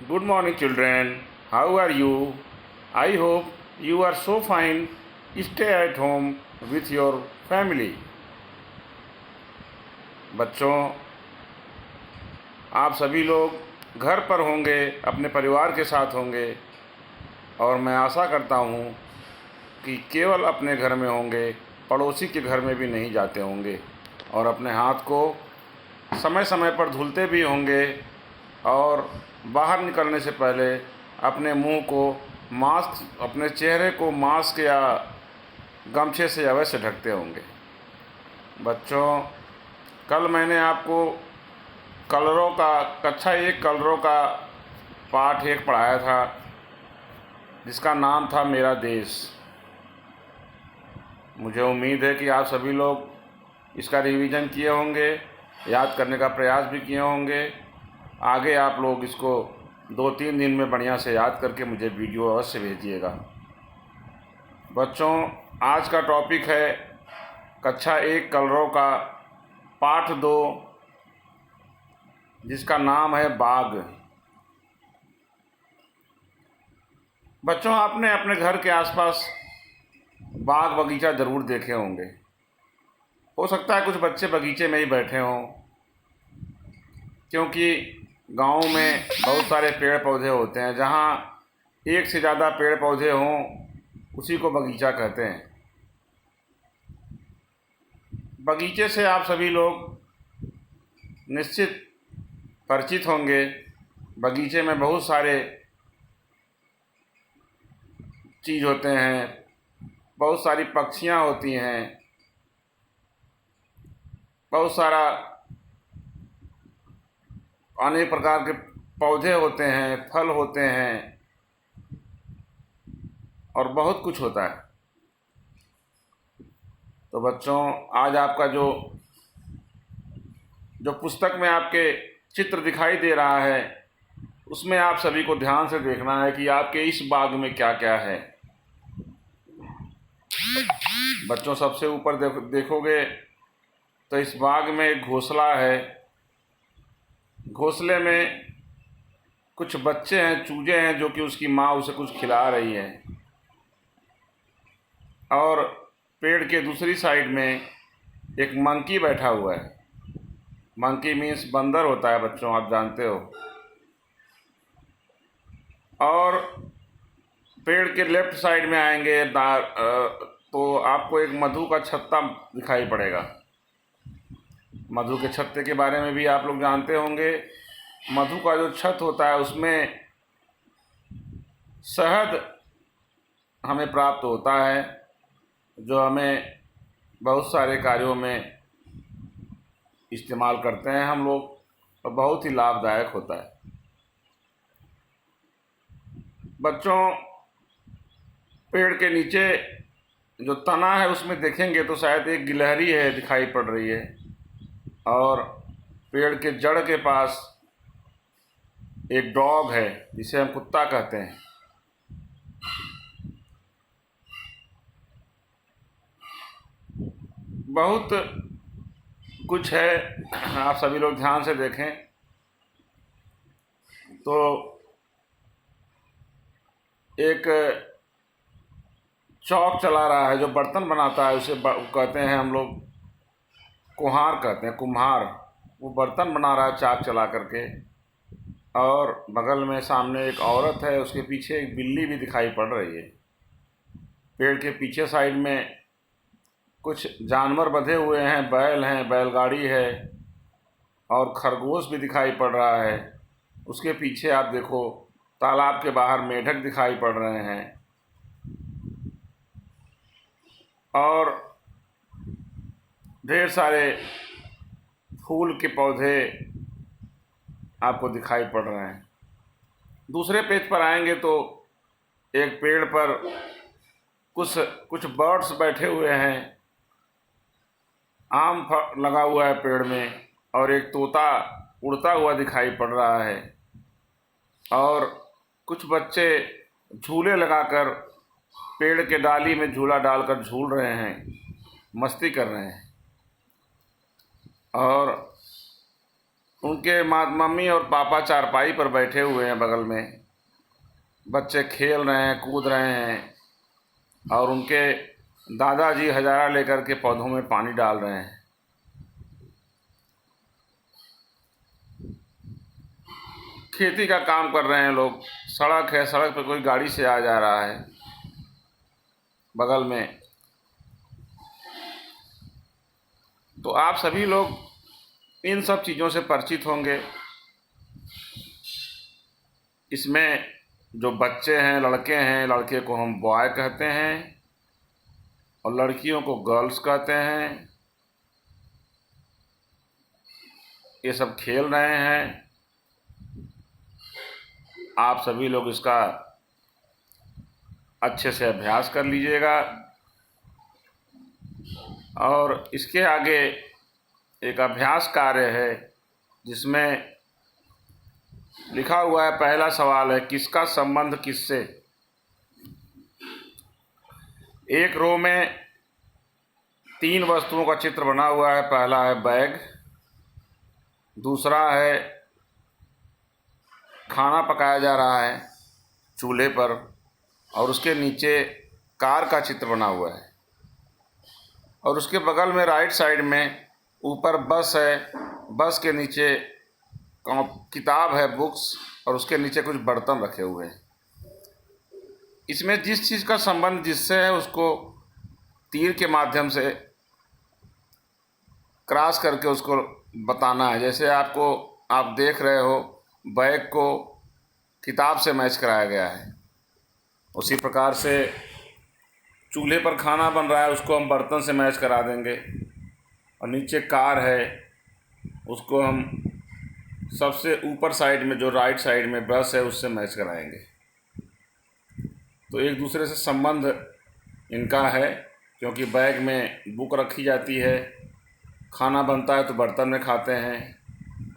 Good morning, children. How are you? I hope you are so fine. Stay at home with your family. बच्चों, आप सभी लोग घर पर होंगे, अपने परिवार के साथ होंगे और मैं आशा करता हूँ कि केवल अपने घर में होंगे, पड़ोसी के घर में भी नहीं जाते होंगे और अपने हाथ को समय समय पर धुलते भी होंगे और बाहर निकलने से पहले अपने मुंह को मास्क, अपने चेहरे को मास्क या गमछे से अवश्य ढकते होंगे। बच्चों, कल मैंने आपको कलरों का कक्षा 1 कलरों का पाठ 1 पढ़ाया था, जिसका नाम था मेरा देश। मुझे उम्मीद है कि आप सभी लोग इसका रिवीजन किए होंगे, याद करने का प्रयास भी किए होंगे। आगे आप लोग इसको 2-3 दिन में बढ़िया से याद करके मुझे वीडियो अवश्य भेजिएगा। बच्चों, आज का टॉपिक है कक्षा 1 कलरों का पाठ 2, जिसका नाम है बाग। बच्चों, आपने अपने घर के आसपास बाग बगीचा ज़रूर देखे होंगे। हो सकता है कुछ बच्चे बगीचे में ही बैठे हों, क्योंकि गाँव में बहुत सारे पेड़ पौधे होते हैं। जहाँ एक से ज़्यादा पेड़ पौधे हों, उसी को बगीचा कहते हैं। बगीचे से आप सभी लोग निश्चित परिचित होंगे। बगीचे में बहुत सारे चीज़ होते हैं, बहुत सारी पक्षियाँ होती हैं, बहुत सारा अनेक प्रकार के पौधे होते हैं, फल होते हैं और बहुत कुछ होता है। तो बच्चों, आज आपका जो पुस्तक में आपके चित्र दिखाई दे रहा है, उसमें आप सभी को ध्यान से देखना है कि आपके इस बाग में क्या क्या है। बच्चों, सबसे ऊपर देखोगे तो इस बाग में एक घोंसला है। घोंसले में कुछ बच्चे हैं, चूजे हैं, जो कि उसकी माँ उसे कुछ खिला रही है। और पेड़ के दूसरी साइड में एक मंकी बैठा हुआ है। मंकी मीन्स बंदर होता है बच्चों, आप जानते हो। और पेड़ के लेफ्ट साइड में आएंगे तो आपको एक मधु का छत्ता दिखाई पड़ेगा। मधु के छत्ते के बारे में भी आप लोग जानते होंगे। मधु का जो छत होता है, उसमें शहद हमें प्राप्त होता है, जो हमें बहुत सारे कार्यों में इस्तेमाल करते हैं हम लोग, और बहुत ही लाभदायक होता है। बच्चों, पेड़ के नीचे जो तना है, उसमें देखेंगे तो शायद एक गिलहरी है दिखाई पड़ रही है, और पेड़ के जड़ के पास एक डॉग है, जिसे हम कुत्ता कहते हैं। बहुत कुछ है, आप सभी लोग ध्यान से देखें तो एक चौक चला रहा है, जो बर्तन बनाता है उसे कहते हैं हम लोग कुम्हार कहते हैं, कुम्हार। वो बर्तन बना रहा है चाक चला करके, और बगल में सामने एक औरत है, उसके पीछे एक बिल्ली भी दिखाई पड़ रही है। पेड़ के पीछे साइड में कुछ जानवर बंधे हुए हैं, बैल हैं, बैलगाड़ी है, और खरगोश भी दिखाई पड़ रहा है। उसके पीछे आप देखो, तालाब के बाहर मेढक दिखाई पड़ रहे हैं, और ढेर सारे फूल के पौधे आपको दिखाई पड़ रहे हैं। दूसरे पेज पर आएंगे तो एक पेड़ पर कुछ बर्ड्स बैठे हुए हैं। आम लगा हुआ है पेड़ में, और एक तोता उड़ता हुआ दिखाई पड़ रहा है, और कुछ बच्चे झूले लगाकर पेड़ के डाली में झूला डालकर झूल रहे हैं, मस्ती कर रहे हैं। और उनके मम्मी और पापा चारपाई पर बैठे हुए हैं बगल में। बच्चे खेल रहे हैं, कूद रहे हैं और उनके दादाजी हजारा लेकर के पौधों में पानी डाल रहे हैं। खेती का काम कर रहे हैं लोग। सड़क है, सड़क पे कोई गाड़ी से आ जा रहा है बगल में। तो आप सभी लोग इन सब चीज़ों से परिचित होंगे। इसमें जो बच्चे हैं, लड़के हैं, लड़के को हम बॉय कहते हैं और लड़कियों को गर्ल्स कहते हैं। ये सब खेल रहे हैं। आप सभी लोग इसका अच्छे से अभ्यास कर लीजिएगा। और इसके आगे एक अभ्यास कार्य है जिसमें लिखा हुआ है, पहला सवाल है, किसका संबंध किससे। एक रो में 3 वस्तुओं का चित्र बना हुआ है। पहला है बैग, दूसरा है खाना पकाया जा रहा है चूल्हे पर, और उसके नीचे कार का चित्र बना हुआ है। और उसके बगल में राइट साइड में ऊपर बस है। बस के नीचे किताब है, बुक्स, और उसके नीचे कुछ बर्तन रखे हुए हैं। इसमें जिस चीज़ का संबंध जिससे है उसको तीर के माध्यम से क्रॉस करके उसको बताना है। जैसे आप देख रहे हो, बैग को किताब से मैच कराया गया है। उसी प्रकार से चूल्हे पर खाना बन रहा है, उसको हम बर्तन से मैच करा देंगे। और नीचे कार है, उसको हम सबसे ऊपर साइड में जो राइट साइड में बस है उससे मैच कराएंगे। तो एक दूसरे से संबंध इनका है, क्योंकि बैग में बुक रखी जाती है, खाना बनता है तो बर्तन में खाते हैं,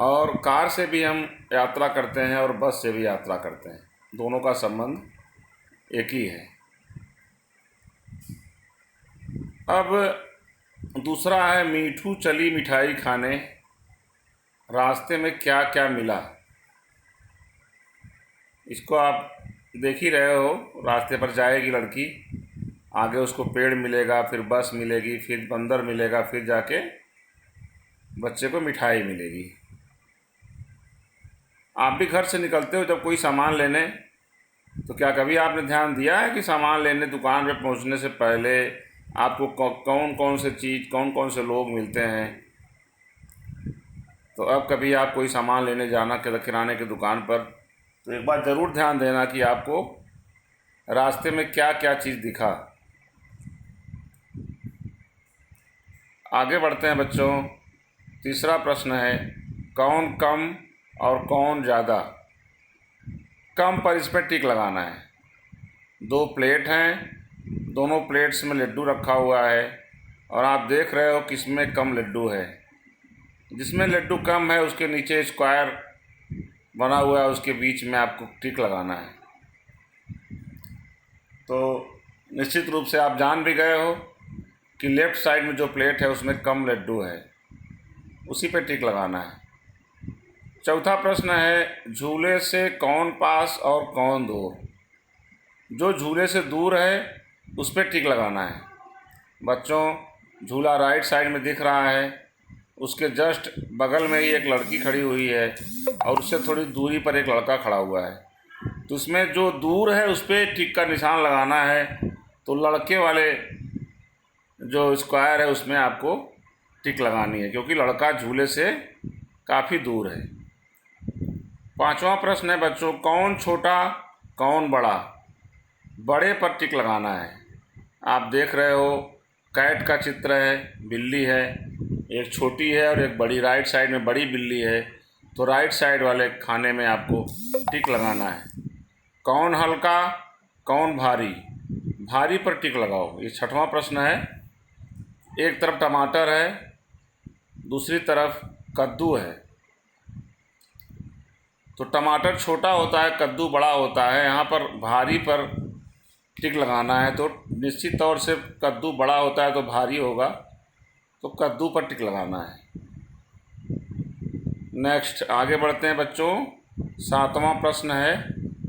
और कार से भी हम यात्रा करते हैं और बस से भी यात्रा करते हैं। दोनों का संबंध एक ही है। अब दूसरा है, मीठू चली मिठाई खाने, रास्ते में क्या क्या मिला। इसको आप देख ही रहे हो। रास्ते पर जाएगी लड़की, आगे उसको पेड़ मिलेगा, फिर बस मिलेगी, फिर बंदर मिलेगा, फिर जाके बच्चे को मिठाई मिलेगी। आप भी घर से निकलते हो जब कोई सामान लेने, तो क्या कभी आपने ध्यान दिया है कि सामान लेने दुकान पे पहुंचने से पहले आपको कौन कौन से चीज़, कौन कौन से लोग मिलते हैं। तो अब कभी आप कोई सामान लेने जाना किराने की दुकान पर, तो एक बार ज़रूर ध्यान देना कि आपको रास्ते में क्या क्या चीज़ दिखा। आगे बढ़ते हैं बच्चों। तीसरा प्रश्न है, कौन कम और कौन ज़्यादा। कम पर इस पर टिक लगाना है। 2 प्लेट हैं, दोनों प्लेट्स में लड्डू रखा हुआ है, और आप देख रहे हो किसमें कम लड्डू है। जिसमें लड्डू कम है उसके नीचे स्क्वायर बना हुआ है, उसके बीच में आपको टिक लगाना है। तो निश्चित रूप से आप जान भी गए हो कि लेफ़्ट साइड में जो प्लेट है उसमें कम लड्डू है, उसी पे टिक लगाना है। चौथा प्रश्न है, झूले से कौन पास और कौन दूर। जो झूले से दूर है उस पर टिक लगाना है। बच्चों, झूला राइट साइड में दिख रहा है, उसके जस्ट बगल में ही एक लड़की खड़ी हुई है और उससे थोड़ी दूरी पर एक लड़का खड़ा हुआ है। तो उसमें जो दूर है उस पर टिक का निशान लगाना है। तो लड़के वाले जो स्क्वायर है उसमें आपको टिक लगानी है, क्योंकि लड़का झूले से काफ़ी दूर है। 5वां प्रश्न है बच्चों, कौन छोटा कौन बड़ा। बड़े पर टिक लगाना है। आप देख रहे हो कैट का चित्र है, बिल्ली है, एक छोटी है और एक बड़ी। राइट साइड में बड़ी बिल्ली है, तो राइट साइड वाले खाने में आपको टिक लगाना है। कौन हल्का कौन भारी, भारी पर टिक लगाओ। ये 6वां प्रश्न है। एक तरफ टमाटर है, दूसरी तरफ कद्दू है। तो टमाटर छोटा होता है, कद्दू बड़ा होता है। यहाँ पर भारी पर टिक लगाना है। तो निश्चित तौर से कद्दू बड़ा होता है तो भारी होगा, तो कद्दू पर टिक लगाना है। नेक्स्ट आगे बढ़ते हैं बच्चों। 7वां प्रश्न है,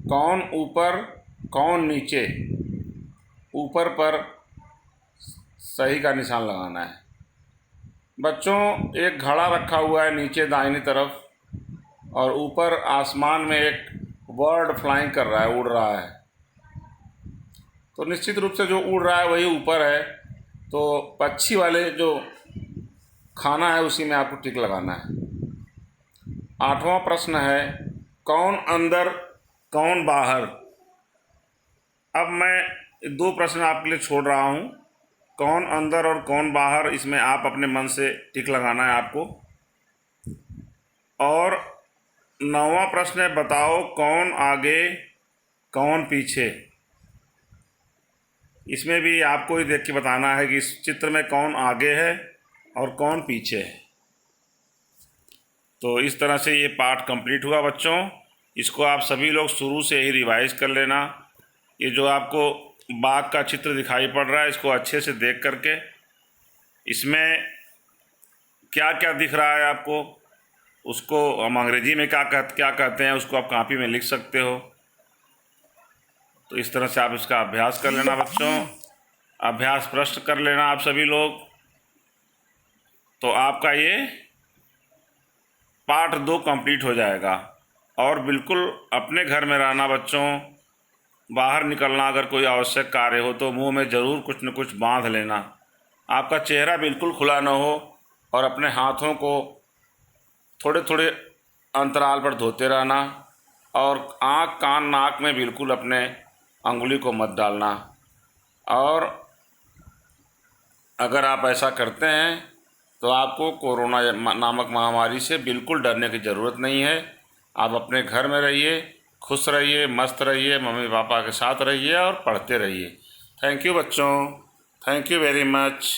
कौन ऊपर कौन नीचे। ऊपर पर सही का निशान लगाना है। बच्चों, एक घड़ा रखा हुआ है नीचे दाहिनी तरफ, और ऊपर आसमान में एक बर्ड फ्लाइंग कर रहा है, उड़ रहा है। तो निश्चित रूप से जो उड़ रहा है वही ऊपर है, तो पक्षी वाले जो खाना है उसी में आपको टिक लगाना है। 8वां प्रश्न है, कौन अंदर कौन बाहर। अब मैं 2 प्रश्न आपके लिए छोड़ रहा हूँ, कौन अंदर और कौन बाहर, इसमें आप अपने मन से टिक लगाना है आपको। और 9वां प्रश्न है, बताओ कौन आगे कौन पीछे। इसमें भी आपको ही देख के बताना है कि इस चित्र में कौन आगे है और कौन पीछे है। तो इस तरह से ये पाठ कंप्लीट हुआ बच्चों। इसको आप सभी लोग शुरू से ही रिवाइज कर लेना। ये जो आपको बाग का चित्र दिखाई पड़ रहा है, इसको अच्छे से देख करके इसमें क्या क्या दिख रहा है आपको, उसको हम अंग्रेजी में क्या कहते हैं, उसको आप कॉपी में लिख सकते हो। तो इस तरह से आप इसका अभ्यास कर लेना बच्चों। अभ्यास प्रश्न कर लेना आप सभी लोग। तो आपका ये पार्ट 2 कंप्लीट हो जाएगा। और बिल्कुल अपने घर में रहना बच्चों। बाहर निकलना अगर कोई आवश्यक कार्य हो तो मुंह में ज़रूर कुछ न कुछ बांध लेना। आपका चेहरा बिल्कुल खुला ना हो, और अपने हाथों को थोड़े थोड़े अंतराल पर धोते रहना। और आँख कान नाक में बिल्कुल अपने अंगुली को मत डालना। और अगर आप ऐसा करते हैं तो आपको कोरोना नामक महामारी से बिल्कुल डरने की ज़रूरत नहीं है। आप अपने घर में रहिए, खुश रहिए, मस्त रहिए, मम्मी पापा के साथ रहिए और पढ़ते रहिए। थैंक यू बच्चों, थैंक यू वेरी मच।